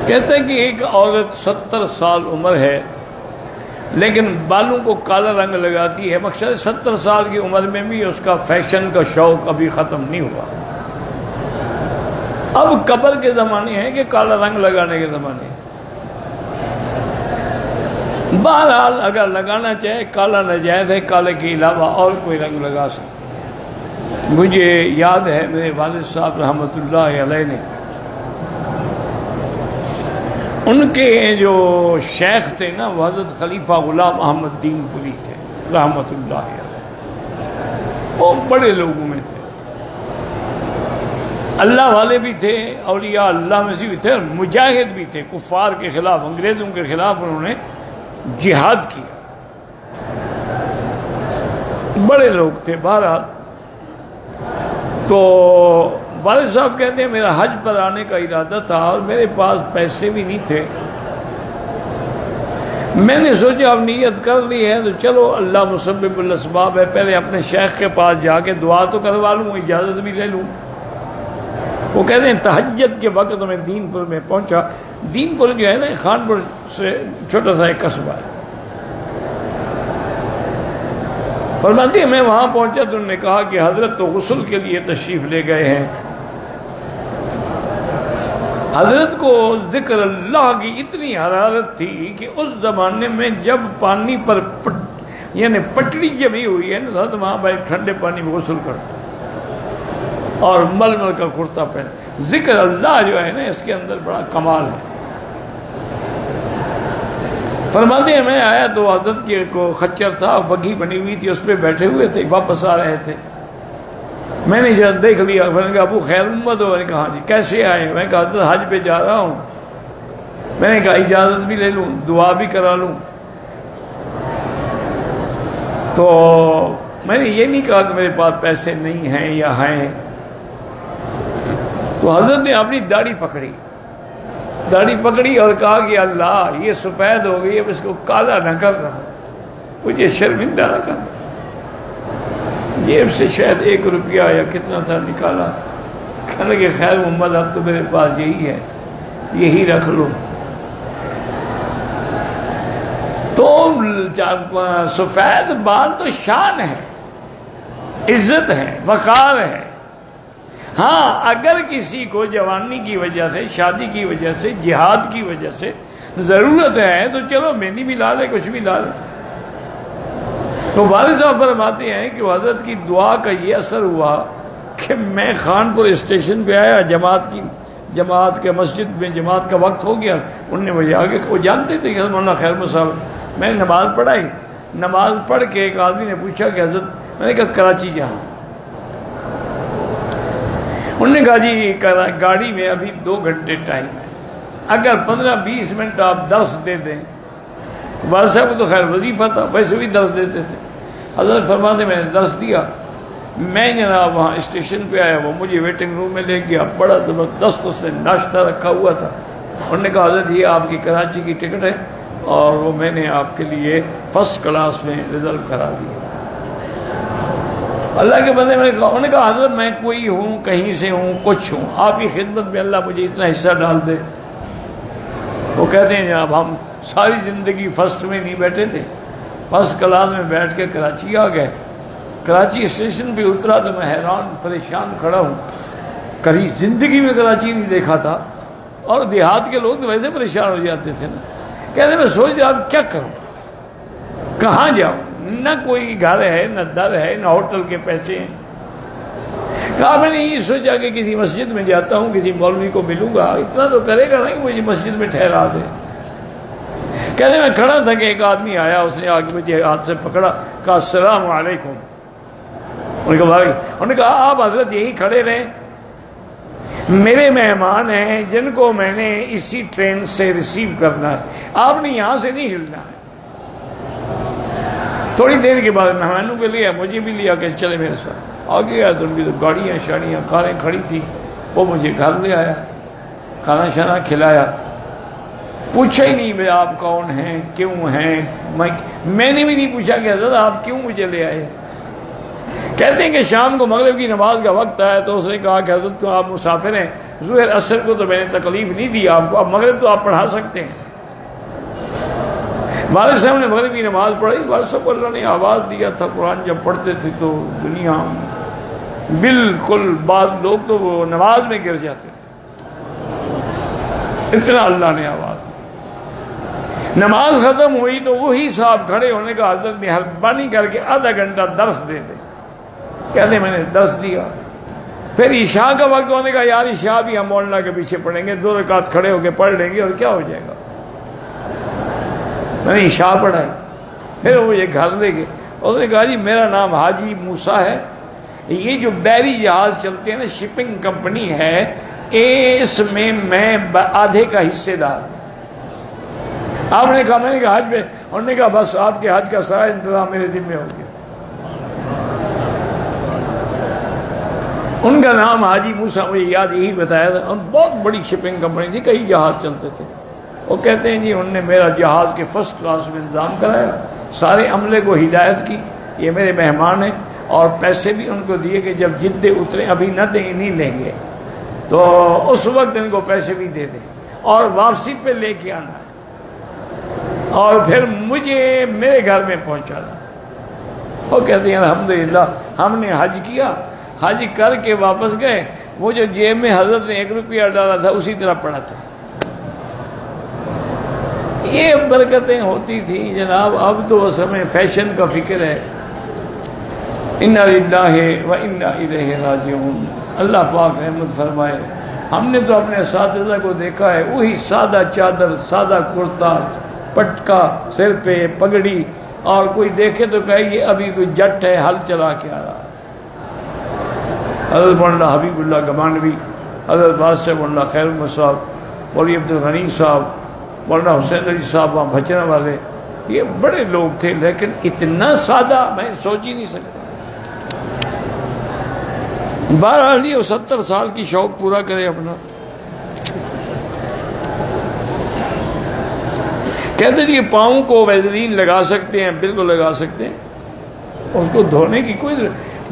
کہتے ہیں کہ ایک عورت 70 سال عمر ہے لیکن بالوں کو کالا رنگ لگاتی ہے، مقصد 70 سال کی عمر میں بھی اس کا فیشن کا شوق ابھی ختم نہیں ہوا۔ اب قبر کے زمانے ہیں کہ کالا رنگ لگانے کے زمانے ہیں۔ بہرحال اگر لگانا چاہے کالا ناجائز ہے، کالے کے علاوہ اور کوئی رنگ لگا سکتے ہیں۔ مجھے یاد ہے میرے والد صاحب رحمۃ اللہ علیہ نے، ان کے جو شیخ تھے نا وہ حضرت خلیفہ غلام احمد دین پوری تھے رحمۃ اللہ علیہ۔ وہ بڑے لوگوں میں تھے، اللہ والے بھی تھے، اولیاء اللہ میں سے بھی تھے، اور مجاہد بھی تھے۔ کفار کے خلاف، انگریزوں کے خلاف انہوں نے جہاد کیا، بڑے لوگ تھے۔ بہرحال تو والد صاحب کہتے ہیں میرا حج پر آنے کا ارادہ تھا اور میرے پاس پیسے بھی نہیں تھے۔ میں نے سوچا اب نیت کر لی ہے تو چلو اللہ مسبب الاسباب ہے، پہلے اپنے شیخ کے پاس جا کے دعا تو کروا لوں، اجازت بھی لے لوں۔ وہ کہتے ہیں تہجد کے وقت میں دین پور میں پہنچا۔ دین پور جو ہے نا خانپور سے چھوٹا سا ایک قصبہ ہے۔ فرماتے ہیں میں وہاں پہنچا تو انہوں نے کہا کہ حضرت تو غسل کے لیے تشریف لے گئے ہیں۔ حضرت کو ذکر اللہ کی اتنی حرارت تھی کہ اس زمانے میں جب پانی پر یعنی پٹڑی جمی ہوئی ہے نا تو وہاں بھائی ٹھنڈے پانی میں غسل کرتا اور ململ کا کرتا پہن۔ ذکر اللہ جو ہے نا اس کے اندر بڑا کمال ہے۔ فرماتے ہیں میں آیا تو حضرت کے کو خچر تھا، بگھی بنی ہوئی تھی، اس پہ بیٹھے ہوئے تھے، واپس آ رہے تھے۔ میں نے جب دیکھ لیا، میں نے کہا ابو خیر محمد ہو؟ میں نے کہا جی کیسے آئے؟ میں نے کہا حضرت حج پہ جا رہا ہوں۔ میں نے کہا اجازت بھی لے لوں، دعا بھی کرا لوں۔ تو میں نے یہ نہیں کہا کہ میرے پاس پیسے نہیں ہیں یا ہیں۔ تو حضرت نے اپنی داڑھی پکڑی اور کہا کہ اللہ یہ سفید ہو گئی، اب اس کو کالا نہ کر رہا، مجھے شرمندہ نہ کر۔ جیب سے شاید 1 روپیہ یا کتنا تھا نکالا، کہنے لگے خیر محمد اب تو میرے پاس یہی ہے، یہی رکھ لو۔ تو سفید بال تو شان ہے، عزت ہے، وقار ہے۔ ہاں اگر کسی کو جوانی کی وجہ سے، شادی کی وجہ سے، جہاد کی وجہ سے ضرورت ہے تو چلو مہندی بھی لا لے، کچھ بھی لا لے۔ تو والد صاحب فرماتے ہیں کہ حضرت کی دعا کا یہ اثر ہوا کہ میں خانپور اسٹیشن پہ آیا، جماعت کے مسجد میں جماعت کا وقت ہو گیا۔ انہوں نے مجھے آگے، وہ جانتے تھے کہ حضرت مولانا خیر محمد صاحب۔ میں نے نماز پڑھائی، نماز پڑھ کے ایک آدمی نے پوچھا کہ حضرت، میں نے کہا کراچی جاؤں۔ انہوں نے کہا جی گاڑی میں ابھی 2 گھنٹے ٹائم ہے، اگر 15-20 منٹ آپ درس دے دیں۔ والد صاحب کو تو خیر وظیفہ تھا، ویسے بھی درس دیتے تھے۔ حضرت فرماتے میں نے درس دیا، میں جناب وہاں اسٹیشن پہ آیا، وہ مجھے ویٹنگ روم میں لے گیا، بڑا زبردست اس نے ناشتہ رکھا ہوا تھا۔ انہوں نے کہا حضرت یہ آپ کی کراچی کی ٹکٹ ہے اور وہ میں نے آپ کے لیے فرسٹ کلاس میں ریزرو کرا دی۔ اللہ کے بندے میں انہوں نے کہا حضرت میں کوئی ہوں، کہیں سے ہوں، کچھ ہوں، آپ کی خدمت میں اللہ مجھے اتنا حصہ ڈال دے۔ وہ کہتے ہیں جناب ہم ساری زندگی فرسٹ میں نہیں بیٹھے تھے، فرسٹ کلاس میں بیٹھ کے کراچی آ گئے۔ کراچی اسٹیشن پہ اترا تو میں حیران پریشان کھڑا ہوں، کبھی زندگی میں کراچی نہیں دیکھا تھا، اور دیہات کے لوگ تو ویسے پریشان ہو جاتے تھے نا۔ کہتے میں سوچ رہا اب کیا کروں، کہاں جاؤں، نہ کوئی گھر ہے، نہ در ہے، نہ ہوٹل کے پیسے ہیں۔ کہا میں نے یہ سوچا کہ کسی مسجد میں جاتا ہوں، کسی مولوی کو ملوں گا، اتنا تو کرے گا نا کہ مجھے مسجد میں ٹھہرا دے۔ کہتے میں کھڑا تھا کہ ایک آدمی آیا، اس نے آگے مجھے ہاتھ سے پکڑا، کہا السلام علیکم۔ انہوں نے کہا آپ حضرت یہی کھڑے رہیں، میرے مہمان ہیں جن کو میں نے اسی ٹرین سے ریسیو کرنا ہے، آپ نے یہاں سے نہیں ہلنا ہے۔ تھوڑی دیر کے بعد مہمانوں کے لیے مجھے بھی لیا کہ چلے میرے ساتھ۔ آگے آیا تو ان کی تو گاڑیاں شاڑیاں کاریں کھڑی تھی، وہ مجھے گھر لے آیا، کھانا شانا کھلایا، پوچھا ہی نہیں بھائی آپ کون ہیں، کیوں ہیں۔ میں نے بھی نہیں پوچھا کہ حضرت آپ کیوں مجھے لے آئے۔ کہتے ہیں کہ شام کو مغرب کی نماز کا وقت آیا تو اس نے کہا کہ حضرت کو آپ مسافر ہیں، ظہر اثر کو تو میں نے تکلیف نہیں دی آپ کو، اب مغرب تو آپ پڑھا سکتے ہیں۔ والد صاحب نے مغرب کی نماز پڑھائی، والد صاحب کو اللہ نے آواز دیا تھا، قرآن جب پڑھتے تھے تو دنیا بالکل، بعض لوگ تو وہ نماز میں گر جاتے تھے، اتنا اللہ نے آواز دی۔ نماز ختم ہوئی تو وہی صاحب کھڑے ہونے کا حضرت مہربانی کر کے آدھا گھنٹہ درس دے دے، کہتے میں نے درس دیا۔ پھر عشاء کا وقت ہونے کا، یار عشاء بھی ہم مولانا کے پیچھے پڑھیں گے، 2 رکعت کھڑے ہو کے پڑھ لیں گے اور کیا ہو جائے گا۔ میں نے عشاء پڑھائی، پھر وہ یہ گھر لے گئے، اس نے کہا جی میرا نام حاجی موسیٰ ہے، یہ جو بحری جہاز چلتے ہیں نا، شپنگ کمپنی ہے، اس میں میں آدھے کا حصے دار ہوں۔ آپ نے کہا، میں نے کہا حج میں، انہوں نے کہا بس آپ کے حج کا سارا انتظام میرے ذمہ ہو گیا۔ ان کا نام حاجی موسیٰ، مجھے یاد یہی بتایا تھا، اور بہت بڑی شپنگ کمپنی تھی، کئی جہاز چلتے تھے۔ وہ کہتے ہیں جی انہوں نے میرا جہاز کے فرسٹ کلاس میں انتظام کرایا، سارے عملے کو ہدایت کی، یہ میرے مہمان ہیں، اور پیسے بھی ان کو دیے کہ جب جدے اترے، ابھی نہ دیں نہیں لیں گے تو اس وقت ان کو پیسے بھی دے دیں، اور واپسی پہ لے کے آنا ہے، اور پھر مجھے میرے گھر میں پہنچانا۔ وہ کہتے ہیں الحمدللہ ہم نے حج کیا، حج کر کے واپس گئے، وہ جو جیب میں حضرت نے 1 روپیہ ڈالا تھا اسی طرح پڑا تھا۔ یہ برکتیں ہوتی تھیں جناب، اب تو اس ہمیں فیشن کا فکر ہے۔ انا للہ و انا الیہ راجعون، اللہ پاک رحمت فرمائے۔ ہم نے تو اپنے اساتذہ کو دیکھا ہے، وہی سادہ چادر، سادہ کرتا، پٹکا سر پہ، پگڑی، اور کوئی دیکھے تو کہے یہ ابھی کوئی جٹ ہے، ہل چلا کے آ رہا ہے۔ حضرت مولانا حبیب اللہ گمانوی، حضرت بادشاہ مولانا خیر محمد صاحب، مولوی عبد الغنی صاحب، مولانا حسین علی صاحب وہاں بھچنا والے، یہ بڑے لوگ تھے، لیکن اتنا سادہ میں سوچ ہی نہیں سکتا۔ بہرحال یہ 70 سال کی شوق پورا کرے اپنا۔ کہتے تھے کہ پاؤں کو ویزلین لگا سکتے ہیں، بالکل لگا سکتے ہیں، اس کو دھونے کی کوئی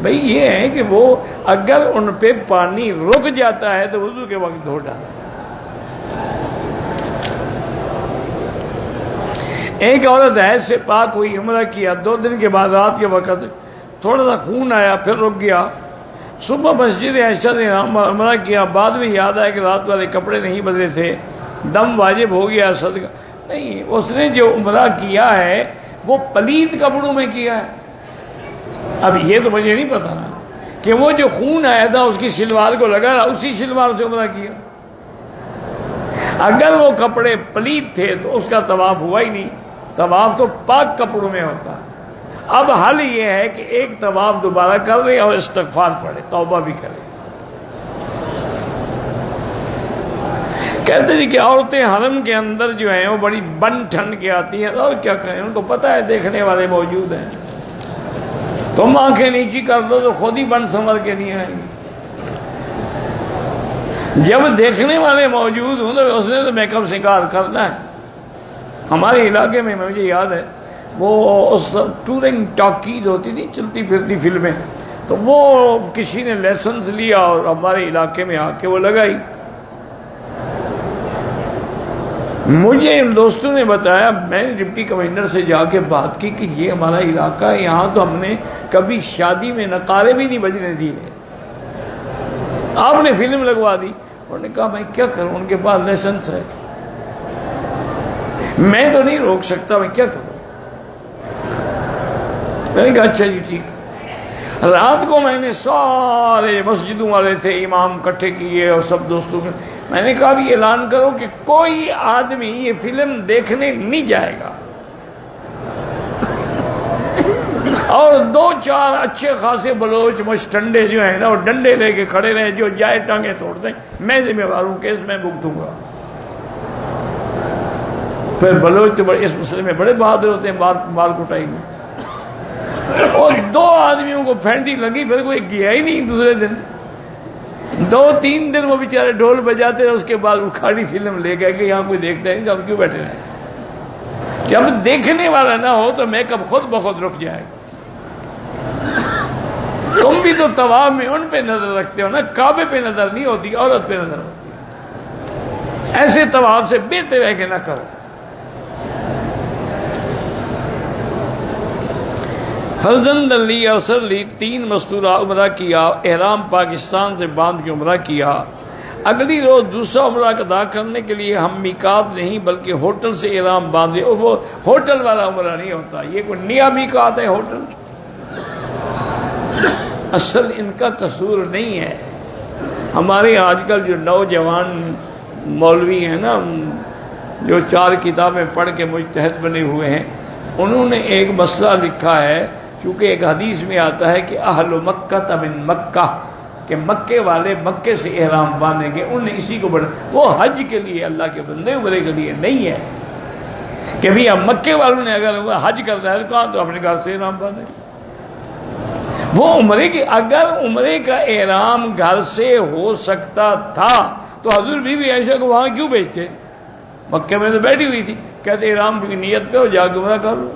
بھئی یہ ہے کہ وہ اگر ان پہ پانی رک جاتا ہے تو وضو کے وقت دھو ڈالا۔ ایک عورت حیض سے پاک ہوئی، عمرہ کیا، 2 دن کے بعد رات کے وقت تھوڑا سا خون آیا، پھر رک گیا۔ صبح مسجد عائشہ نے عمرہ کیا، بعد میں یاد آیا کہ رات والے کپڑے نہیں بدلے تھے، دم واجب ہو گیا، صدقہ نہیں۔ اس نے جو عمرہ کیا ہے وہ پلید کپڑوں میں کیا ہے۔ اب یہ تو مجھے نہیں پتا نا کہ وہ جو خون آیا تھا اس کی شلوار کو لگا، اسی شلوار سے عمرہ کیا۔ اگر وہ کپڑے پلید تھے تو اس کا طواف ہوا ہی نہیں، طواف تو پاک کپڑوں میں ہوتا ہے۔ اب حل یہ ہے کہ ایک طواف دوبارہ کر لے اور استغفار پڑھے، توبہ بھی کرے۔ کہتے ہیں کہ عورتیں حرم کے اندر جو ہیں وہ بڑی بن ٹھن کے آتی ہیں، اور کیا کریں، ان کو پتہ ہے دیکھنے والے موجود ہیں، تم آنکھیں نیچی کر لو تو خود ہی بن سنور کے نہیں آئیں گی۔ جب دیکھنے والے موجود ہوں تو اس نے تو میک اپ شکار کرنا ہے۔ ہمارے علاقے میں مجھے یاد ہے وہ اس ٹورنگ ٹاکیز ہوتی تھی، چلتی پھرتی فلمیں، تو وہ کسی نے لائسنس لیا اور ہمارے علاقے میں آ کے وہ لگائی۔ مجھے ان دوستوں نے بتایا، میں نے ڈپٹی کمشنر سے جا کے بات کی کہ یہ ہمارا علاقہ ہے، یہاں تو ہم نے کبھی شادی میں نقارے بھی نہیں بجنے دیے، آپ نے فلم لگوا دی۔ انہوں نے کہا میں کیا کروں، ان کے پاس لائسنس ہے، میں تو نہیں روک سکتا، میں کیا کروں۔ میں نے کہا اچھا جی ٹھیک۔ رات کو میں نے سارے مسجدوں والے تھے، امام اکٹھے کیے اور سب دوستوں کے، میں نے کہا بھی اعلان کرو کہ کوئی آدمی یہ فلم دیکھنے نہیں جائے گا، اور 2-4 اچھے خاصے بلوچ مشٹنڈے جو ہیں نا وہ ڈنڈے لے کے کھڑے رہے، جو جائے ٹانگیں توڑ دیں، میں ذمہ دار ہوں، کیس میں بھگتوں گا۔ پھر بلوچ تو اس مسئلے میں بڑے بہادر ہوتے ہیں، مال کٹائی میں، اور 2 آدمیوں کو پھینٹی لگی، پھر کوئی گیا ہی نہیں۔ دوسرے دن 2-3 دن وہ بیچارے ڈھول بجاتے رہے، اس کے بعد اکھاڑی فلم لے گئے کہ یہاں کوئی دیکھتا نہیں تو ہم کیوں بیٹھے رہے۔ جب دیکھنے والا نہ ہو تو میک اپ خود بخود رک جائے گا۔ تم بھی تو طواف میں ان پہ نظر رکھتے ہو نا، کعبے پہ نظر نہیں ہوتی، عورت پہ نظر ہوتی۔ ایسے طواف سے بہتر ہے کہ نہ کرو۔ فرزند لی ارسل لی 3 مستورہ عمرہ کیا، احرام پاکستان سے باندھ کے عمرہ کیا، اگلی روز دوسرا عمرہ ادا کرنے کے لیے ہم میقات نہیں بلکہ ہوٹل سے احرام باندھے۔ اور وہ ہوٹل والا عمرہ نہیں ہوتا، یہ کوئی نیا میقات ہے ہوٹل، اصل ان کا قصور نہیں ہے۔ ہمارے آج کل جو نوجوان مولوی ہیں نا، جو 4 کتابیں پڑھ کے مجتہد بنے ہوئے ہیں، انہوں نے ایک مسئلہ لکھا ہے، چونکہ ایک حدیث میں آتا ہے کہ اہل مکہ من مکہ، کہ مکے والے مکے سے احرام باندھیں گے، انہوں نے اسی کو بڑھا، وہ حج کے لیے اللہ کے بندے عمرے کے لیے نہیں ہے کہ بھی اب مکے والوں نے اگر حج کرنا ہے تو کہاں، تو اپنے گھر سے احرام باندھیں۔ وہ عمرے کی، اگر عمرے کا احرام گھر سے ہو سکتا تھا تو حضور بی بی عائشہ کو وہاں کیوں بھیجتے؟ مکے میں تو بیٹھی ہوئی تھی، کہتے احرام کی نیت کرو، جا کے عمرہ کر لو۔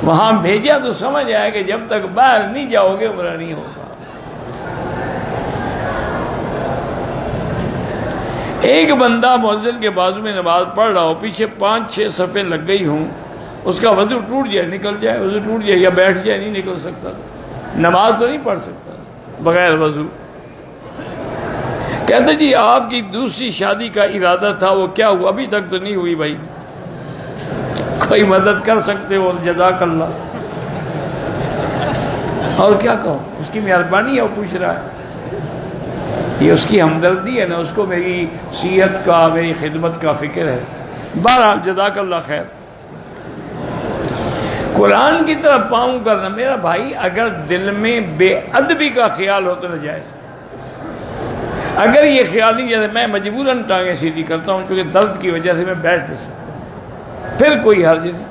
وہاں بھیجا تو سمجھ آیا کہ جب تک باہر نہیں جاؤ گے عمرہ نہیں ہوگا۔ ایک بندہ مؤذن کے بازو میں نماز پڑھ رہا ہو، پیچھے 5-6 صفیں لگ گئی ہوں، اس کا وضو ٹوٹ جائے، نکل جائے، وضو ٹوٹ جائے یا بیٹھ جائے، نہیں نکل سکتا، نماز تو نہیں پڑھ سکتا بغیر وضو۔ کہتے جی آپ کی دوسری شادی کا ارادہ تھا، وہ کیا ہوا؟ ابھی تک تو نہیں ہوئی بھائی، کوئی مدد کر سکتے ہو جزاک اللہ۔ اور کیا کہو، اس کی مہربانی ہے، وہ پوچھ رہا ہے، یہ اس کی ہمدردی ہے نا، اس کو میری صحت کا، میری خدمت کا فکر ہے۔ بہرحال جزاک اللہ خیر۔ قرآن کی طرف پاؤں کرنا، میرا بھائی اگر دل میں بے ادبی کا خیال ہو تو ناجائز، اگر یہ خیال نہیں، جیسے میں مجبوراً ٹانگیں سیدھی کرتا ہوں کیونکہ درد کی وجہ سے میں بیٹھ نہیں سکتا، پھر کوئی حرج نہیں۔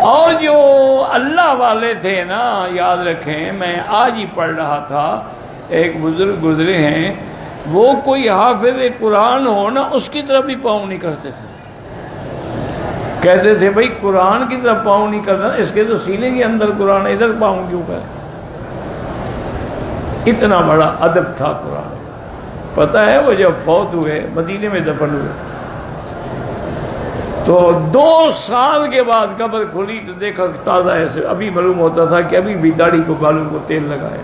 اور جو اللہ والے تھے نا، یاد رکھیں، میں آج ہی پڑھ رہا تھا، ایک بزرگ گزرے ہیں، وہ کوئی حافظ قرآن ہو نا، اس کی طرف بھی پاؤں نہیں کرتے تھے، کہتے تھے بھائی قرآن کی طرف پاؤں نہیں کرنا، اس کے تو سینے کے اندر قرآن ہے، ادھر پاؤں کیوں کریں؟ اتنا بڑا ادب تھا قرآن۔ پتہ ہے وہ جب فوت ہوئے، مدینے میں دفن ہوئے تھے، تو 2 سال کے بعد قبر کھلی تو دیکھا تازہ ایسے، ابھی معلوم ہوتا تھا کہ ابھی بھی داڑھی کو، بالوں کو تیل لگائے،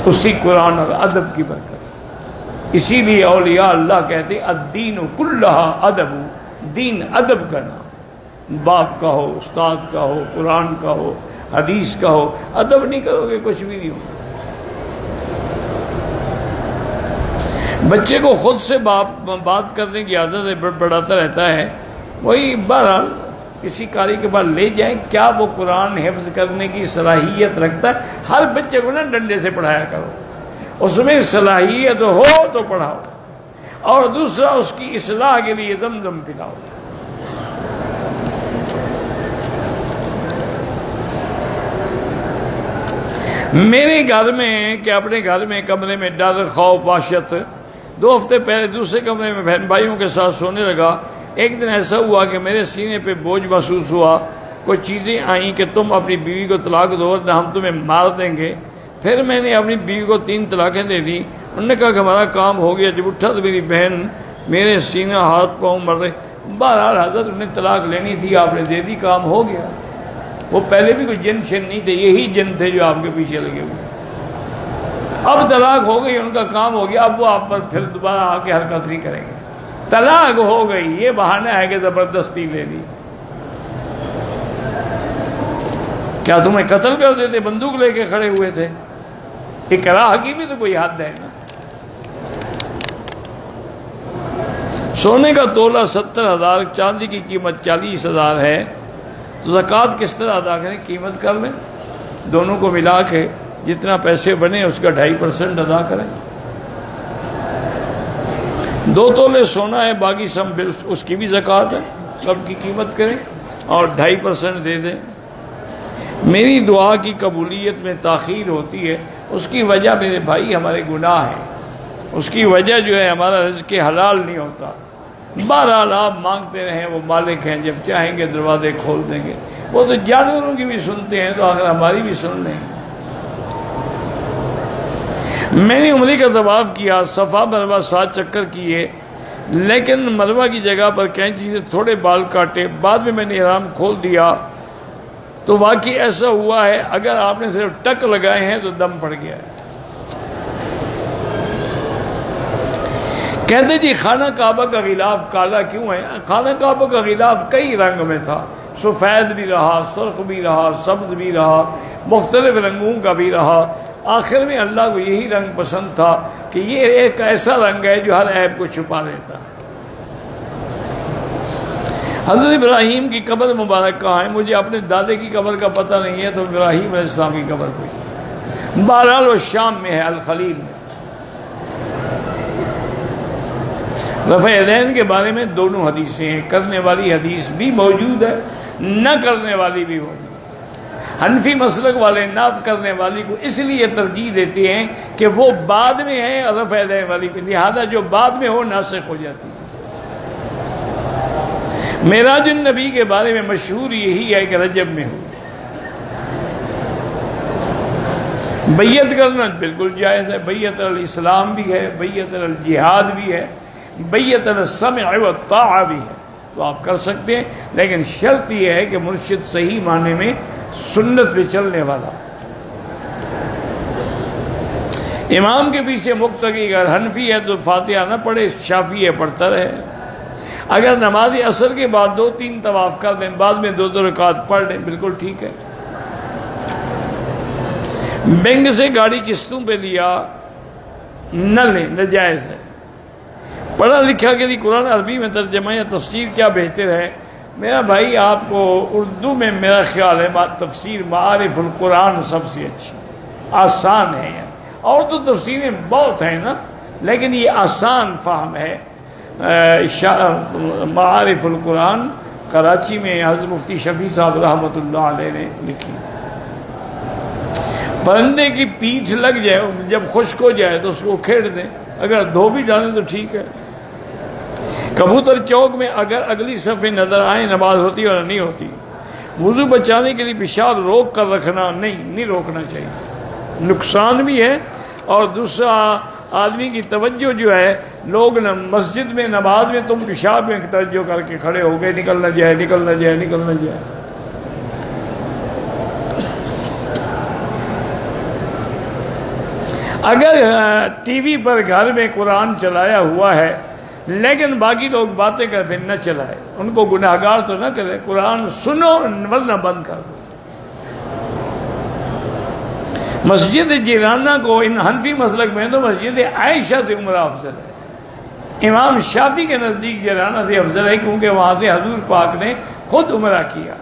اسی قرآن اور ادب کی برکت۔ اسی لیے اولیاء اللہ کہتے ہیں الدین کلھا ادب، دین ادب کا نام، باپ کا ہو، استاد کا ہو، قرآن کا ہو، حدیث کا ہو، ادب نہیں کرو گے کچھ بھی نہیں ہوگا۔ بچے کو خود سے بات کرنے کی عادت ہے، بڑھاتا رہتا ہے، وہی بہرحال کسی قاری کے بعد لے جائیں، کیا وہ قرآن حفظ کرنے کی صلاحیت رکھتا ہے؟ ہر بچے کو نا ڈنڈے سے پڑھایا کرو، اس میں صلاحیت ہو تو پڑھاؤ، اور دوسرا اس کی اصلاح کے لیے زمزم پلاؤ۔ میرے گھر میں کہ اپنے گھر میں کمرے میں ڈر، خوف، وحشت، 2 ہفتے پہلے دوسرے کمرے میں بہن بھائیوں کے ساتھ سونے لگا۔ ایک دن ایسا ہوا کہ میرے سینے پہ بوجھ محسوس ہوا، کوئی چیزیں آئیں کہ تم اپنی بیوی کو طلاق دو ورنہ ہم تمہیں مار دیں گے۔ پھر میں نے اپنی بیوی کو 3 طلاقیں دے دی۔ انہوں نے کہا کہ ہمارا کام ہو گیا۔ جب اٹھا تو میری بہن میرے سینہ، ہاتھ پاؤں مر رہے۔ بہرحال حضرت انہیں طلاق لینی تھی، آپ نے دے دی، کام ہو گیا۔ وہ پہلے بھی کوئی جن شن نہیں تھے، یہی جن تھے جو آپ کے پیچھے لگے ہوئے تھے۔ اب طلاق ہو گئی، ان کا کام ہو گیا، اب وہ آپ پر پھر دوبارہ آ کے حرکت نہیں کریں گے۔ طلاق ہو گئی، یہ بہانہ ہے کہ زبردستی لے لی۔ کیا تمہیں قتل کر دیتے؟ بندوق لے کے کھڑے ہوئے تھے۔ اکراہ کی بھی تو کوئی حد ہے نا۔ سونے کا تولہ 70,000، چاندی کی قیمت 40,000 ہے، تو زکوٰۃ کس طرح ادا کریں؟ قیمت کر لیں، دونوں کو ملا کے جتنا پیسے بنے اس کا 2.5% ادا کریں۔ 2 تولے سونا ہے، باقی سب اس کی بھی زکوٰۃ ہے، سب کی قیمت کریں اور 2.5% دے دیں۔ میری دعا کی قبولیت میں تاخیر ہوتی ہے، اس کی وجہ میرے بھائی ہمارے گناہ ہیں، اس کی وجہ جو ہے ہمارا رزق حلال نہیں ہوتا۔ بہرحال آپ مانگتے رہیں، وہ مالک ہیں، جب چاہیں گے دروازے کھول دیں گے۔ وہ تو جانوروں کی بھی سنتے ہیں، تو آخر ہماری بھی سن لیں گے۔ میں نے عمرے کا طواف کیا، صفا مروہ 7 چکر کیے، لیکن مروہ کی جگہ پر کینچی سے تھوڑے بال کاٹے، بعد میں نے احرام کھول دیا تو واقعی ایسا ہوا ہے اگر آپ نے صرف ٹک لگائے ہیں تو دم پڑ گیا ہے۔ کہتے جی خانہ کعبہ کا غلاف کالا کیوں ہے؟ خانہ کعبہ کا غلاف کئی رنگ میں تھا، سفید بھی رہا، سرخ بھی رہا، سبز بھی رہا، مختلف رنگوں کا بھی رہا۔ آخر میں اللہ کو یہی رنگ پسند تھا کہ یہ ایک ایسا رنگ ہے جو ہر عیب کو چھپا لیتا ہے۔ حضرت ابراہیم کی قبر مبارک کہاں ہے؟ مجھے اپنے دادے کی قبر کا پتہ نہیں ہے، تو ابراہیم علیہ السلام کی قبر کوئی، بہرحال وہ شام میں ہے، الخلیل میں۔ رفع یدین کے بارے میں دونوں حدیثیں ہیں، کرنے والی حدیث بھی موجود ہے، نہ کرنے والی بھی موجود ہے۔ حنفی مسلک والے ناف کرنے والی کو اس لیے ترجیح دیتے ہیں کہ وہ بعد میں ہے، اور رفع یدین والی پہ لہذا جو بعد میں ہو ناسخ ہو جاتی ہے۔ معراج النبی کے بارے میں مشہور یہی ہے کہ رجب میں ہو۔ بیعت کرنا بالکل جائز ہے، بیعت الاسلام بھی ہے، بیعت الجہاد بھی ہے، بیعت السمع والطاعہ بھی ہے، تو آپ کر سکتے ہیں، لیکن شرط یہ ہے کہ مرشد صحیح معنی میں سنت پہ چلنے والا۔ امام کے پیچھے مقتدی اگر حنفی ہے تو فاتحہ نہ پڑھے، شافعی ہے پڑھتا رہے۔ اگر نماز عصر کے بعد 2-3 طواف کر لیں، بعد میں 2 رکعت پڑھ لیں، بالکل ٹھیک ہے۔ بینک سے گاڑی قسطوں پہ لیا نہ لیں، ناجائز ہے۔ پڑھا لکھا کے لیے قرآن عربی میں ترجمہ یا تفسیر کیا بہتر ہے؟ میرا بھائی آپ کو اردو میں میرا خیال ہے تفسیر معارف القرآن سب سے اچھی، آسان ہے یعنی، اور تو تفسیریں بہت ہیں نا، لیکن یہ آسان فہم ہے۔ معارف القرآن کراچی میں حضرت مفتی شفیع صاحب رحمۃ اللہ علیہ نے لکھی۔ پرندے کی پیٹھ لگ جائے، جب خشک ہو جائے تو اس کو کھیڑ دیں، اگر دھو بھی ڈالیں تو ٹھیک ہے۔ کبوتر چوک میں اگر اگلی صفحے نظر آئیں نماز ہوتی اور نہیں ہوتی۔ وضو بچانے کے لیے پیشاب روک کر رکھنا نہیں روکنا چاہیے، نقصان بھی ہے، اور دوسرا آدمی کی توجہ جو ہے، لوگ مسجد میں نماز میں تم پیشاب میں توجہ کر کے کھڑے ہو گئے، نکل نہ جائے نکل نہ جائے نکل نہ جائے۔ اگر ٹی وی پر گھر میں قرآن چلایا ہوا ہے لیکن باقی لوگ باتیں کر پھر نہ چلائے، ان کو گناہگار تو نہ کرے، قرآن سنو ورنہ بند کر دو۔ مسجد جیرانہ کو ان حنفی مسلک میں تو مسجد عائشہ سے عمرہ افضل ہے، امام شافعی کے نزدیک جیرانہ سے افضل ہے، کیونکہ وہاں سے حضور پاک نے خود عمرہ کیا۔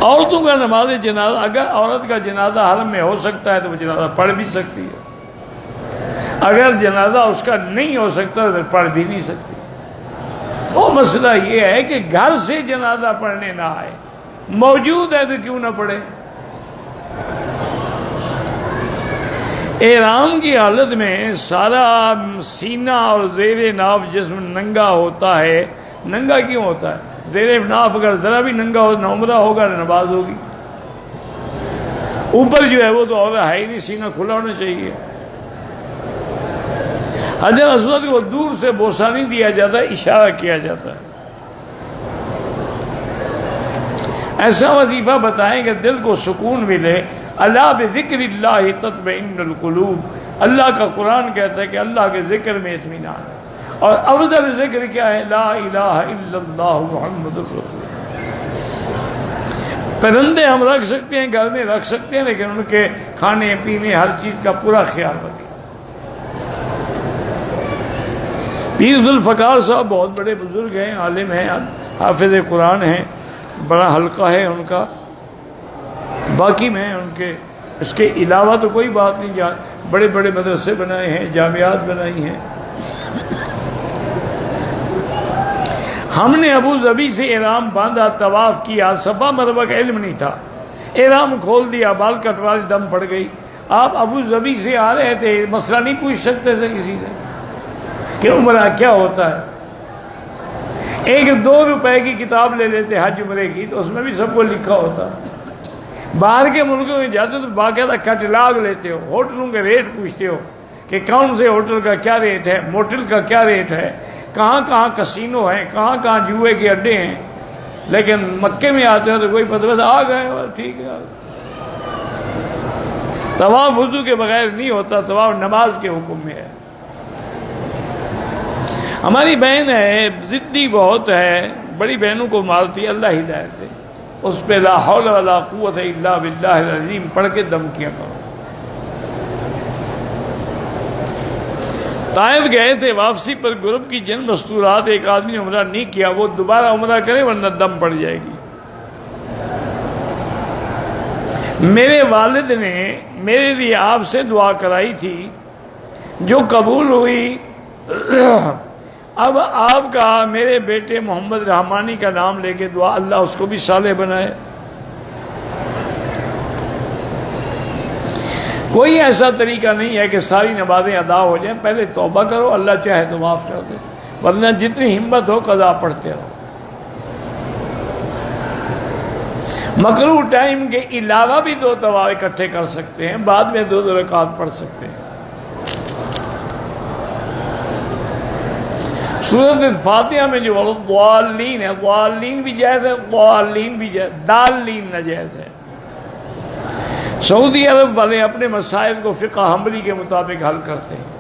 عورتوں کا نماز جنازہ، اگر عورت کا جنازہ حرم میں ہو سکتا ہے تو وہ جنازہ پڑھ بھی سکتی ہے، اگر جنازہ اس کا نہیں ہو سکتا تو پڑھ بھی نہیں سکتی۔ وہ مسئلہ یہ ہے کہ گھر سے جنازہ پڑھنے نہ آئے، موجود ہے تو کیوں نہ پڑھے۔ احرام کی حالت میں سارا سینہ اور زیر ناف جسم ننگا ہوتا ہے۔ ننگا کیوں ہوتا ہے؟ زیر ناف اگر ذرا بھی ننگا ہو نہ عمرہ ہوگا نہ نماز ہوگی۔ اوپر جو ہے وہ تو عورت ہے ہی نہیں، سینہ کھلا ہونا چاہیے۔ حجر اسود کو دور سے بوسہ نہیں دیا جاتا، اشارہ کیا جاتا ہے۔ ایسا وظیفہ بتائیں کہ دل کو سکون ملے۔ الا بذکر اللہ تطمئن القلوب، اللہ کا قرآن کہتا ہے کہ اللہ کے ذکر میں اطمینان ہے، اور افضل ذکر کیا ہے؟ لا الہ الا اللہ محمد رسول اللہ۔ پرندے ہم رکھ سکتے ہیں، گھر میں رکھ سکتے ہیں، لیکن ان کے کھانے پینے ہر چیز کا پورا خیال رکھیں۔ پیر ذوالفقار صاحب بہت بڑے بزرگ ہیں، عالم ہیں، حافظ قرآن ہیں، بڑا حلقہ ہے ان کا، باقی میں ان کے اس کے علاوہ تو کوئی بات نہیں، بڑے بڑے مدرسے بنائے ہیں، جامعات بنائی ہیں۔ ہم نے ابو ظبی سے احرام باندھا، طواف کیا، صفا مروہ کا علم نہیں تھا، احرام کھول دیا، بال کٹوا دی، دم پڑ گئی۔ آپ ابو ظبی سے آ رہے تھے، مسئلہ نہیں پوچھ سکتے تھے کسی سے کہ عمرہ کیا ہوتا ہے؟ ایک 2 روپے کی کتاب لے لیتے حج عمرے کی، تو اس میں بھی سب کو لکھا ہوتا۔ باہر کے ملکوں میں جاتے ہو تو باقاعدہ کیٹلاگ لیتے ہو، ہوٹلوں کے ریٹ پوچھتے ہو کہ کون سے ہوٹل کا کیا ریٹ ہے، موٹل کا کیا ریٹ ہے، کہاں کہاں کسینو ہیں، کہاں کہاں جوئے کے اڈے ہیں. لیکن مکے میں آتے ہو تو کوئی پتہ، بس آ گئے بس ٹھیک ہے. طواف وضو کے بغیر نہیں ہوتا، طواف نماز کے حکم میں ہے. ہماری بہن ہے، ضدی بہت ہے، بڑی بہنوں کو مارتی ہے، اللہ ہدایت دے. اس پہ لا حول ولا قوت الا باللہ العظیم پڑھ کے دم کیا کرو. طائف گئے تھے، واپسی پر گروپ کی جن مستورات ایک آدمی نے عمرہ نہیں کیا وہ دوبارہ عمرہ کرے ورنہ دم پڑ جائے گی. میرے والد نے میرے لیے آپ سے دعا کرائی تھی جو قبول ہوئی. اب آپ کا میرے بیٹے محمد رحمانی کا نام لے کے دعا، اللہ اس کو بھی صالح بنائے. کوئی ایسا طریقہ نہیں ہے کہ ساری نمازیں ادا ہو جائیں. پہلے توبہ کرو، اللہ چاہے تو معاف کر دے، ورنہ جتنی ہمت ہو قضا پڑھتے رہو. مکروہ ٹائم کے علاوہ بھی 2 طواف اکٹھے کر سکتے ہیں، بعد میں 2 رکعت پڑھ سکتے ہیں. سورۃ الفاتحہ میں جو الضالین ہے، ضالین بھی جائز ہے، ضالین بھی جائز، دالین ناجائز ہے. سعودی عرب والے اپنے مسائل کو فقہ حنبلی کے مطابق حل کرتے ہیں.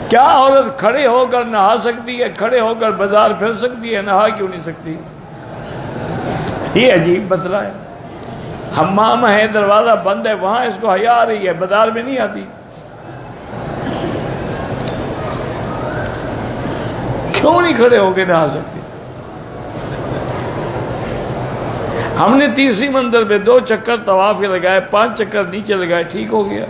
کیا عورت کھڑے ہو کر نہا سکتی ہے، کھڑے ہو کر بازار پھر سکتی ہے، نہا کیوں نہیں سکتی؟ یہ عجیب مسئلہ ہے. حمام ہے، دروازہ بند ہے، وہاں اس کو حیا آ رہی ہے، بازار میں نہیں آتی. کیوں نہیں کھڑے ہو کے نہا سکتی؟ ہم نے تیسری منزل پہ 2 چکر طواف کے لگائے، 5 چکر نیچے لگائے، ٹھیک ہو گیا.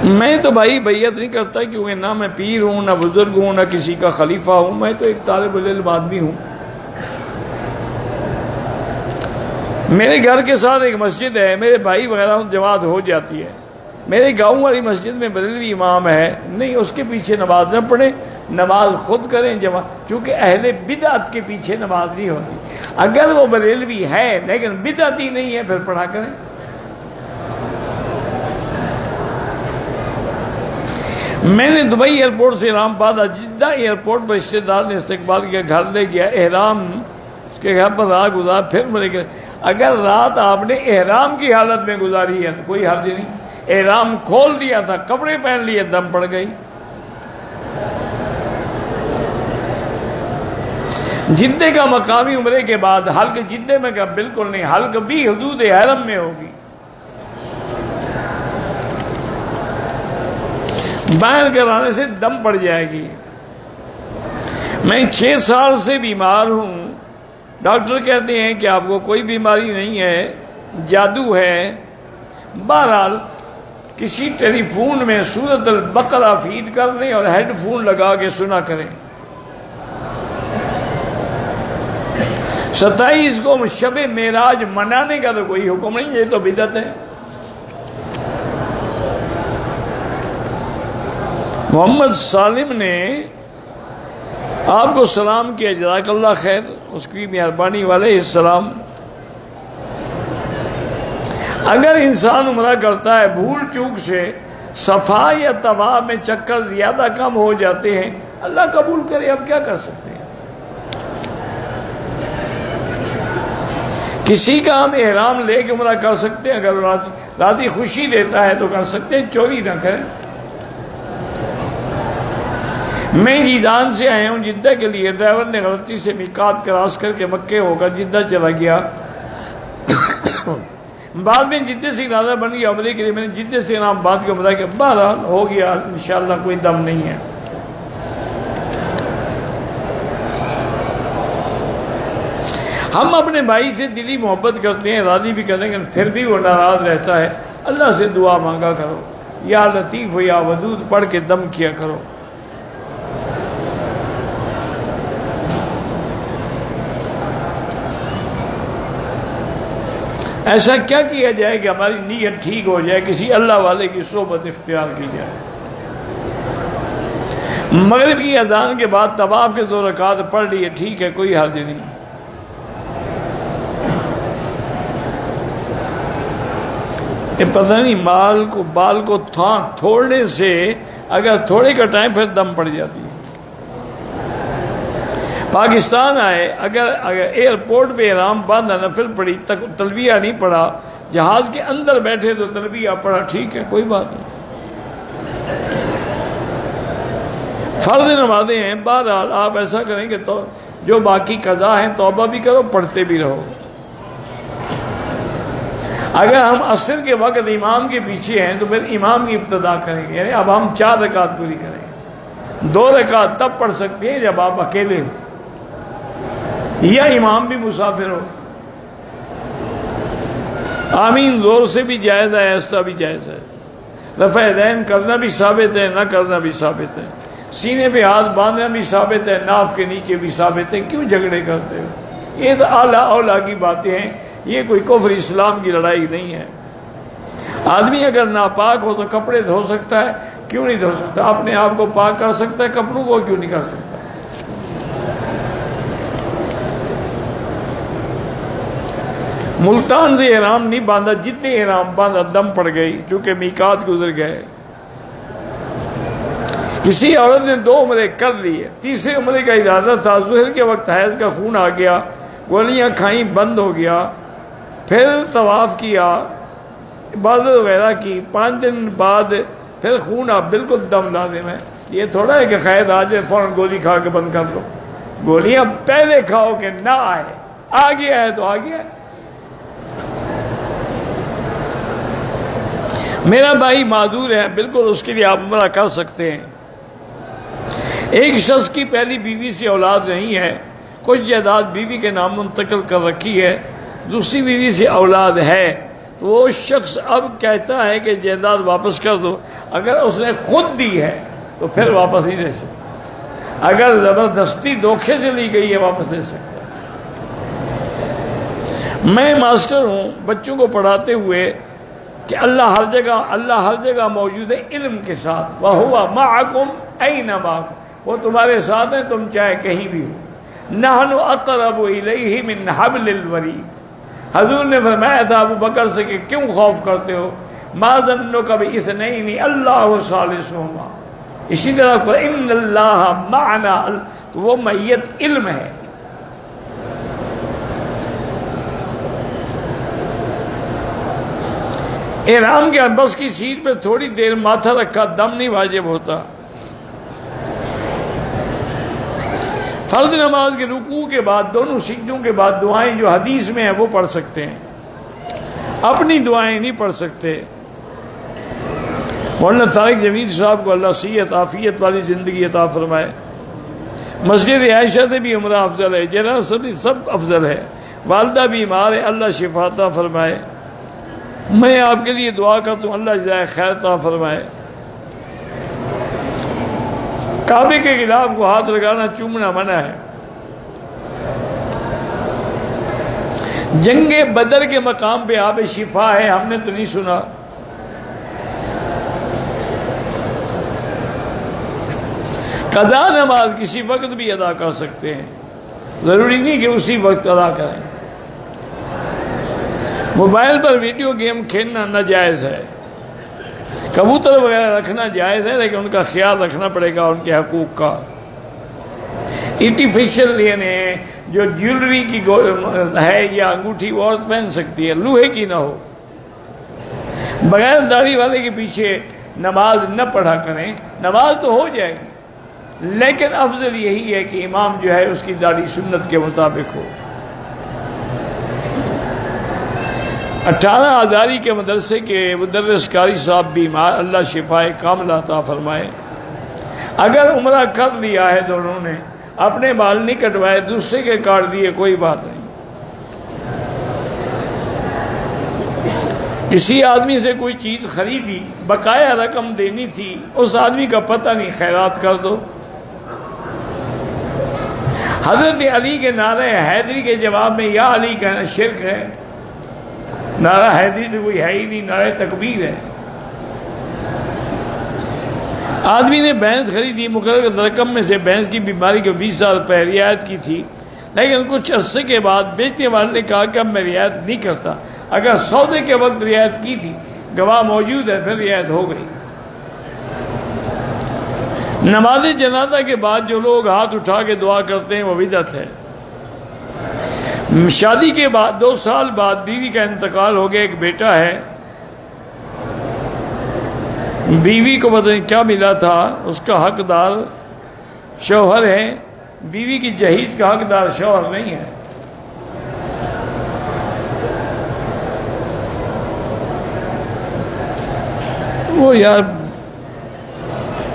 میں تو بھائی بیعت نہیں کرتا، کیونکہ نہ میں پیر ہوں، نہ بزرگ ہوں، نہ کسی کا خلیفہ ہوں. میں تو ایک طالب العلم آدمی ہوں. میرے گھر کے ساتھ ایک مسجد ہے، میرے بھائی وغیرہ جماعت ہو جاتی ہے. میرے گاؤں والی مسجد میں بریلوی امام ہے، نہیں اس کے پیچھے نماز نہ پڑھیں، نماز خود کریں جمع، کیونکہ اہل بدعت کے پیچھے نماز نہیں ہوتی. اگر وہ بریلوی ہے لیکن بدعتی نہیں ہے پھر پڑھا کریں. میں نے دبئی ایئرپورٹ سے اسلام آباد جدہ ایئرپورٹ پر رشتے دار نے استقبال کیا، گھر لے گیا، احرام اس کے گھر پر رات گزار، پھر ملے گئے. اگر رات آپ نے احرام کی حالت میں گزاری ہے تو کوئی حرج نہیں. احرام کھول دیا تھا، کپڑے پہن لیے، دم پڑ گئی. جدے کا مقامی عمرے کے بعد حلق جدے میں کہا بالکل نہیں، حلق بھی حدود حرم میں ہوگی. باہر کرانے سے دم پڑ جائے گی. میں 6 سال سے بیمار ہوں، ڈاکٹر کہتے ہیں کہ آپ کو کوئی بیماری نہیں ہے، جادو ہے. بہرحال کسی ٹیلی فون میں سورۃ البقرہ فیڈ کر لیں اور ہیڈ فون لگا کے سنا کریں. 27 کو شب معراج منانے کا تو کوئی حکم نہیں، یہ تو بدعت ہے. محمد سالم نے آپ کو سلام کیا، جزاک اللہ خیر، اس کی مہربانی علیہ السلام. اگر انسان عمرہ کرتا ہے بھول چوک سے صفا یا طواف میں چکر زیادہ کم ہو جاتے ہیں، اللہ قبول کرے، اب کیا کر سکتے ہیں. کسی کا ہم احرام لے کے عمرہ کر سکتے ہیں، اگر راضی خوشی دیتا ہے تو کر سکتے ہیں، چوری نہ کریں. میں جیدان سے آیا ہوں جدہ کے لیے، ڈرائیور نے غلطی سے میقات کراس کر کے مکے ہو کر جدہ چلا گیا. بعد میں جدے سے ارادہ بن گیا عمرے کے لیے، میں نے جدے سے اسلام آباد کے عمرہ کیا، بہرحال ہو گیا انشاءاللہ، کوئی دم نہیں ہے. ہم اپنے بھائی سے دلی محبت کرتے ہیں، راضی بھی کرتے ہیں، لیکن پھر بھی وہ ناراض رہتا ہے. اللہ سے دعا مانگا کرو، یا لطیف یا ودود پڑھ کے دم کیا کرو. ایسا کیا کیا جائے کہ ہماری نیت ٹھیک ہو جائے، کسی اللہ والے کی صحبت اختیار کی جائے. مغرب کی اذان کے بعد طواف کے 2 رکعت پڑھ لیے، ٹھیک ہے، کوئی حرج نہیں۔ یہ پتہ نہیں بال کو تھوڑنے سے اگر تھوڑے کا ٹائم پھر دم پڑ جاتی ہے۔ پاکستان آئے، اگر ایئرپورٹ پہ احرام باندھا، نفل پڑی، تلبیہ نہیں پڑھا، جہاز کے اندر بیٹھے تو تلبیہ پڑھا، ٹھیک ہے، کوئی بات نہیں۔ فرض نمازیں ہیں، بہرحال آپ ایسا کریں کہ تو جو باقی قضا ہیں توبہ بھی کرو، پڑھتے بھی رہو۔ اگر ہم عصر کے وقت امام کے پیچھے ہیں تو پھر امام کی ابتدا کریں گے، یعنی اب ہم 4 رکعت پوری کریں گے۔ 2 رکعت تب پڑھ سکتے ہیں جب آپ اکیلے ہو یا امام بھی مسافر ہو۔ آمین زور سے بھی جائز ہے، ایسا بھی جائز ہے۔ رفع یدین کرنا بھی ثابت ہے، نہ کرنا بھی ثابت ہے۔ سینے پہ ہاتھ باندھنا بھی ثابت ہے، ناف کے نیچے بھی ثابت ہے۔ کیوں جھگڑے کرتے ہو؟ یہ تو اعلیٰ اولیٰ کی باتیں ہیں، یہ کوئی کفر اسلام کی لڑائی نہیں ہے۔ آدمی اگر ناپاک ہو تو کپڑے دھو سکتا ہے، کیوں نہیں دھو سکتا؟ اپنے آپ کو پاک کر سکتا ہے، کپڑوں کو کیوں نہیں کر سکتا؟ ملتان سے احرام نہیں باندھا، جتنے احرام باندھا دم پڑ گئی، چونکہ میقات گزر گئے۔ کسی عورت نے 2 عمرے کر لیے، تیسرے عمرے کا ارادہ تھا، ظہر کے وقت حیض کا خون آ گیا، گولیاں کھائیں، بند ہو گیا، پھر طواف کیا، عبادت وغیرہ کی، 5 دن بعد پھر خون آ، بالکل دم لازم ہے۔ یہ تھوڑا ہے کہ خیر آ جائے فوراً گولی کھا کے بند کر دو۔ گولیاں پہلے کھاؤ کہ نہ آئے، آ گیا ہے تو آ گیا ہے۔ میرا بھائی معذور ہے، بالکل اس کے لیے آپ عمرہ کر سکتے ہیں۔ ایک شخص کی پہلی بیوی سے اولاد نہیں ہے، کچھ جائیداد بیوی کے نام منتقل کر رکھی ہے، دوسری بیوی سے اولاد ہے، تو وہ شخص اب کہتا ہے کہ جائیداد واپس کر دو۔ اگر اس نے خود دی ہے تو پھر واپس نہیں لے سکتا، اگر زبردستی دھوکے سے لی گئی ہے واپس لے سکتا۔ میں ماسٹر ہوں، بچوں کو پڑھاتے ہوئے کہ اللہ ہر جگہ موجود ہے علم کے ساتھ، وَهُوَ مَعَكُمْ أَيْنَمَا، وہ تمہارے ساتھ ہیں تم چاہے کہیں بھی ہو۔ نَحْنُ أَقْرَبُ إِلَيْهِ مِنْ حَبْلِ الْوَرِيدِ، حضور نے فرمایا تھا ابو بکر سے کہ کیوں خوف کرتے ہو، مَا ظَنُّكَ بِإِثْنَيْنِ اللَّهُ ثَالِثُهُمَا، اسی طرح إِنَّ اللَّهَ مَعَنَا، تو وہ معیت علم ہے۔ احرام کے بس کی سیٹ پہ تھوڑی دیر ماتھا رکھا، دم نہیں واجب ہوتا۔ فرض نماز کے رکوع کے بعد، دونوں سجدوں کے بعد دعائیں جو حدیث میں ہیں وہ پڑھ سکتے ہیں، اپنی دعائیں نہیں پڑھ سکتے۔ مولانا طارق جمیل صاحب کو اللہ صحت عافیت والی زندگی عطا فرمائے۔ مسجد عائشہ سے بھی عمرہ افضل ہے، جنازہ سے سب افضل ہے، والدہ بیمار ہے، اللہ شفا عطا فرمائے۔ میں آپ کے لیے دعا کرتا ہوں، اللہ جزائے خیر عطا فرمائے۔ کعبے کے خلاف کو ہاتھ لگانا، چومنا منع ہے۔ جنگ بدر کے مقام پہ آب شفا ہے، ہم نے تو نہیں سنا۔ قضا نماز کسی وقت بھی ادا کر سکتے ہیں، ضروری نہیں کہ اسی وقت ادا کریں۔ موبائل پر ویڈیو گیم کھیلنا ناجائز ہے، کبوتر وغیرہ رکھنا جائز ہے، لیکن ان کا خیال رکھنا پڑے گا، ان کے حقوق کا۔ آرٹیفیشل یعنی جو جیولری کی ہے یا انگوٹھی وہ عورت پہن سکتی ہے، لوہے کی نہ ہو۔ بغیر داڑھی والے کے پیچھے نماز نہ پڑھا کریں، نماز تو ہو جائے گی، لیکن افضل یہی ہے کہ امام جو ہے اس کی داڑھی سنت کے مطابق ہو۔ 18 آزاری کے مدرسے کے مدرس قاری صاحب بیمار، اللہ شفائے کاملہ عطا فرمائے۔ اگر عمرہ کر لیا ہے دونوں نے، اپنے بال نہیں کٹوائے، دوسرے کے کاٹ دیے، کوئی بات نہیں۔ کسی آدمی سے کوئی چیز خریدی، بقایا رقم دینی تھی، اس آدمی کا پتہ نہیں، خیرات کر دو۔ حضرت علی کے نعرہ حیدری کے جواب میں یا علی کہنا شرک ہے۔ نعرہ حیدری تو کوئی ہے ہی نہیں، نعرہ تکبیر ہے۔ آدمی نے بھینس خریدی، مقررہ رقم میں سے بھینس کی بیماری کو 20,000 روپے رعایت کی تھی، لیکن کچھ عرصے کے بعد بیچنے والے نے کہا کہ اب میں رعایت نہیں کرتا۔ اگر سودے کے وقت رعایت کی تھی، گواہ موجود ہے، پھر رعایت ہو گئی۔ نماز جنازہ کے بعد جو لوگ ہاتھ اٹھا کے دعا کرتے ہیں وہ بدعت ہے۔ شادی کے بعد 2 سال بعد بیوی کا انتقال ہو گیا، ایک بیٹا ہے، بیوی کو پتہ نہیں کیا ملا تھا، اس کا حقدار شوہر ہے، بیوی کی جہیز کا حقدار شوہر نہیں ہے۔ وہ یار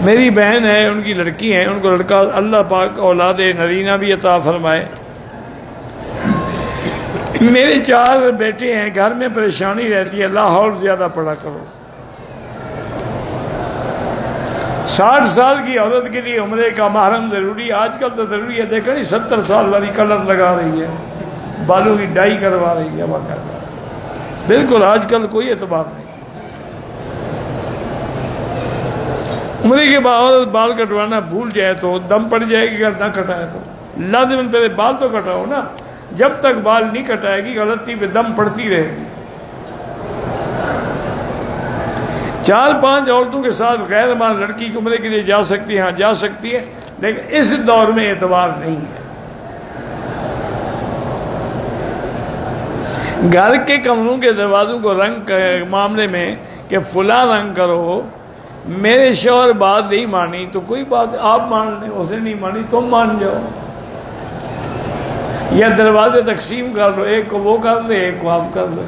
میری بہن ہے، ان کی لڑکی ہیں، ان کو لڑکا اللہ پاک اولاد نرینہ بھی عطا فرمائے۔ میرے 4 بیٹے ہیں، گھر میں پریشانی رہتی ہے، لاہور زیادہ پڑھا کرو۔ 60 سال کی عورت کے لیے عمرے کا محرم ضروری، آج کل تو ضروری ہے، دیکھا نہیں 70 سال والی کلر لگا رہی ہے، بالوں کی ڈائی کروا رہی ہے، باقاعدہ بالکل آج کل کوئی اعتبار نہیں۔ عمرے کے بعد بال کٹوانا بھول جائے تو دم پڑ جائے گی، اگر نہ کٹائے تو لازم پہلے بال تو کٹاؤ نا، جب تک بال نہیں کٹائے گی غلطی پہ دم پڑتی رہے گی۔ 4-5 عورتوں کے ساتھ غیر محرم لڑکی کی عمرے کے لیے جا سکتی ہے، ہاں جا سکتی ہے، لیکن اس دور میں اعتبار نہیں ہے۔ گھر کے کمروں کے دروازوں کو رنگ کے معاملے میں کہ فلاں رنگ کرو، میرے شوہر بات نہیں مانی تو کوئی بات آپ مان لیں، اس نے نہیں مانی تم مان جاؤ، یا دروازے تقسیم کر لو، ایک کو وہ کر لے ایک کو آپ کر لیں۔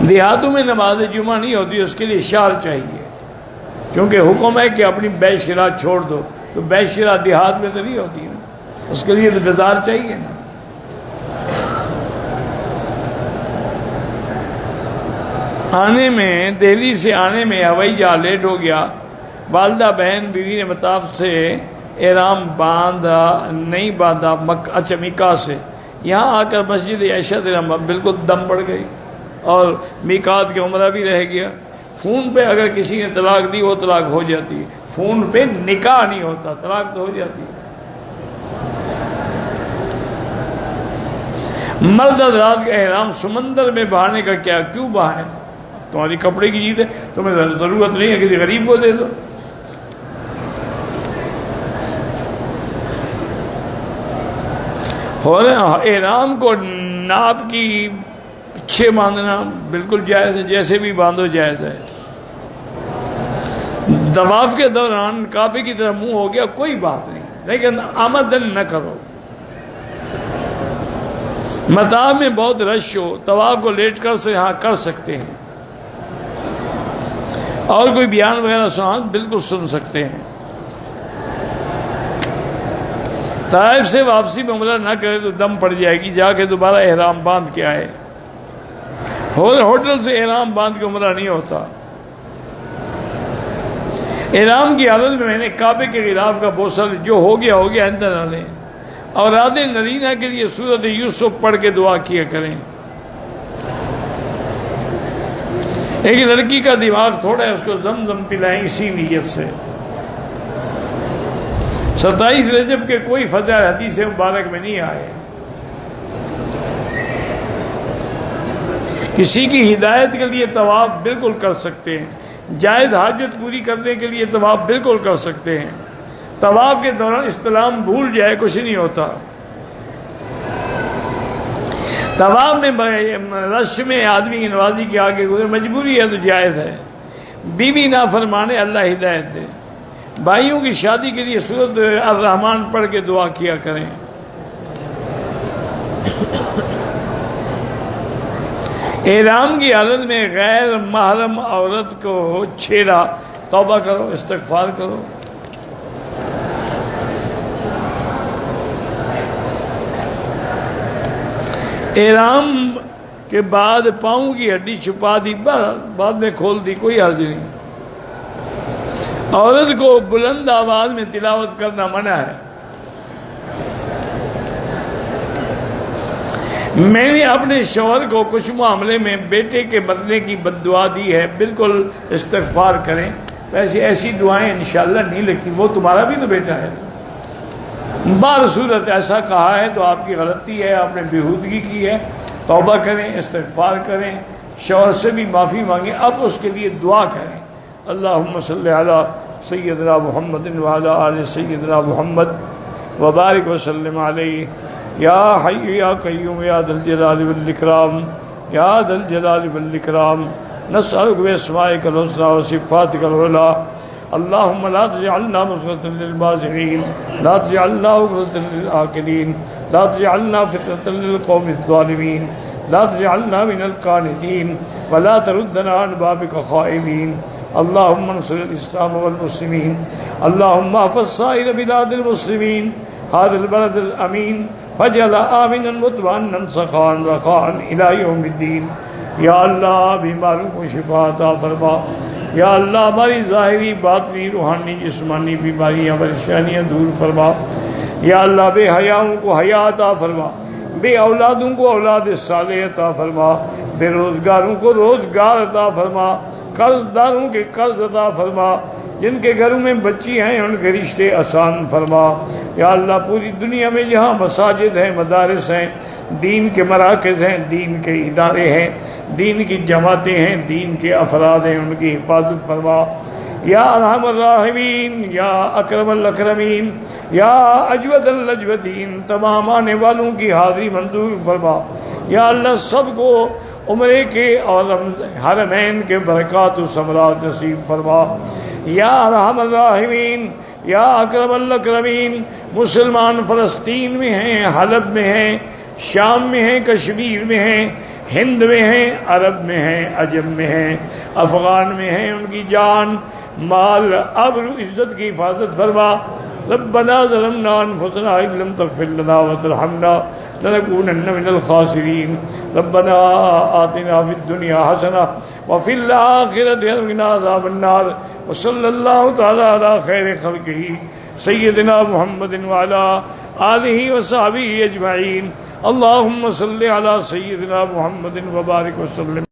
دیہاتوں میں نماز جمعہ نہیں ہوتی، اس کے لیے اشار چاہیے، کیونکہ حکم ہے کہ اپنی بے شرا چھوڑ دو، تو بے شرا دیہات میں تو نہیں ہوتی نا، اس کے لیے تو بازار چاہیے نا۔ آنے میں دہلی سے آنے میں ہوائی جہاز لیٹ ہو گیا، والدہ بہن بیوی نے مطاف سے احرام نہیں باندھا، مکہ سے یہاں آ کر مسجد عائشہ بالکل دم پڑ گئی اور میقات کے عمرہ بھی رہ گیا۔ فون پہ اگر کسی نے طلاق دی وہ طلاق ہو جاتی ہے، فون پہ نکاح نہیں ہوتا، طلاق تو ہو جاتی ہے۔ مرد حضرات کا احرام سمندر میں بہانے کا کیوں بہائیں؟ تمہاری کپڑے کی چیز ہے، تمہیں ضرورت نہیں ہے، کسی غریب کو دے دو۔ اور احرام کو ناپ کی پیچھے باندھنا بالکل جائز ہے، جیسے بھی باندھو جائز ہے۔ طواف کے دوران کعبے کی طرف منہ ہو گیا کوئی بات نہیں، لیکن آمدن نہ کرو۔ مطاف میں بہت رش ہو، طواف کو لیٹ کر سے ہاں کر سکتے ہیں، اور کوئی بیان وغیرہ سنان بالکل سن سکتے ہیں۔ طائف سے واپسی میں عمرہ نہ کرے تو دم پڑ جائے گی، جا کے دوبارہ احرام باندھ کے آئے۔ ہوٹل سے احرام باندھ کے عمرہ نہیں ہوتا۔ احرام کی حالت میں نے کعبے کے غلاف کا بوسہ جو ہو گیا آئندہ نہ لیں، اور اولاد نرینہ کے لیے سورۃ یوسف پڑھ کے دعا کیا کریں۔ ایک لڑکی کا دماغ تھوڑا ہے، اس کو زمزم پلائیں اسی نیت سے۔ 27 رجب کے کوئی فضائل حدیث مبارک میں نہیں آئے۔ کسی کی ہدایت کے لیے طواف بالکل کر سکتے ہیں، جائز حاجت پوری کرنے کے لیے طواف بالکل کر سکتے ہیں۔ طواف کے دوران استلام بھول جائے کچھ نہیں ہوتا۔ طواف میں رش میں آدمی کی نوازی کے آگے گزرے، مجبوری ہے تو جائز ہے، بیوی نہ فرمانے اللہ ہدایت دے۔ بھائیوں کی شادی کے لیے سورۃ الرحمن پڑھ کے دعا کیا کریں۔ احرام کی حالت میں غیر محرم عورت کو چھیڑا، توبہ کرو، استغفار کرو۔ احرام کے بعد پاؤں کی ہڈی چھپا دی، بعد میں کھول دی، کوئی حرج نہیں۔ عورت کو بلند آواز میں تلاوت کرنا منع ہے۔ میں نے اپنے شوہر کو کچھ معاملے میں بیٹے کے بدلے کی بد دعا دی ہے، بالکل استغفار کریں۔ ویسے ایسی دعائیں انشاءاللہ نہیں لگتی، وہ تمہارا بھی تو بیٹا ہے نا۔ بار صورت ایسا کہا ہے تو آپ کی غلطی ہے، آپ نے بےہودگی کی ہے، توبہ کریں، استغفار کریں، شوہر سے بھی معافی مانگیں، اب اس کے لیے دعا کریں۔ اللہم صلی علی سیدنا محمد وعلی آل سیدنا محمد وبارک وسلم علیہ یا حی یا قیوم یا ذا الجلال والاکرام یا ذا الجلال والاکرام نسألک باسمائک الحسنی وصفاتک العلی اللہم لا تجعلنا مصیبۃ للمازغین لا تجعلنا عقدۃ للآکلین لا تجعلنا فتنۃ للقوم الظالمین لا تجعلنا من القانتین ولا تردنا عن بابک خائبین اللہم انصر الاسلام والمسلمین اللہم احفظ سائر بلاد المسلمین هذا البلد الامین فجعل آمنا مطمئنا سخاء رخاء الى یوم الدین۔ یا اللہ بیماروں کو شفا عطا فرما، یا اللہ ہماری ظاہری باطنی روحانی جسمانی بیماریاں پریشانیاں دور فرما، یا اللہ بے حیاؤں کو حیا عطا فرما، بے اولادوں کو اولاد صالح عطا فرما، بے روزگاروں کو روزگار عطا فرما، قرض داروں کے قرض عطا فرما، جن کے گھروں میں بچی ہیں ان کے رشتے آسان فرما۔ یا اللہ پوری دنیا میں جہاں مساجد ہیں، مدارس ہیں، دین کے مراکز ہیں، دین کے ادارے ہیں، دین کی جماعتیں ہیں، دین کے افراد ہیں، ان کی حفاظت فرما۔ یا ارحم الراحمین، یا اکرم الاکرمین، یا اجود الاجودین، تمام آنے والوں کی حاضری منظور فرما۔ یا اللہ سب کو عمرے کے اور حرمین کے برکات و ثمرات نصیب فرما۔ یا ارحم الراحمین، یا اکرم الاکرمین، مسلمان فلسطین میں ہیں، حلب میں ہیں، شام میں ہیں، کشمیر میں ہیں، ہند میں ہیں، عرب میں ہیں، عجم میں ہیں، افغان میں ہیں، ان کی جان مال آبرو عزت کی حفاظت فرما۔ ربنا ظلمنا انفسنا ان لم تغفر لنا وترحمنا لنكونن من الخاسرین۔ ربنا آتنا فی الدنیا حسنہ وفی الآخرۃ وقنا عذاب النار، وصلی اللہ تعالی علی خیر خلقہ سیدنا محمد وعلی آلہ وصحبہ اجمعین۔ اللہم صلی علی سیدنا محمد وبارک وسلم۔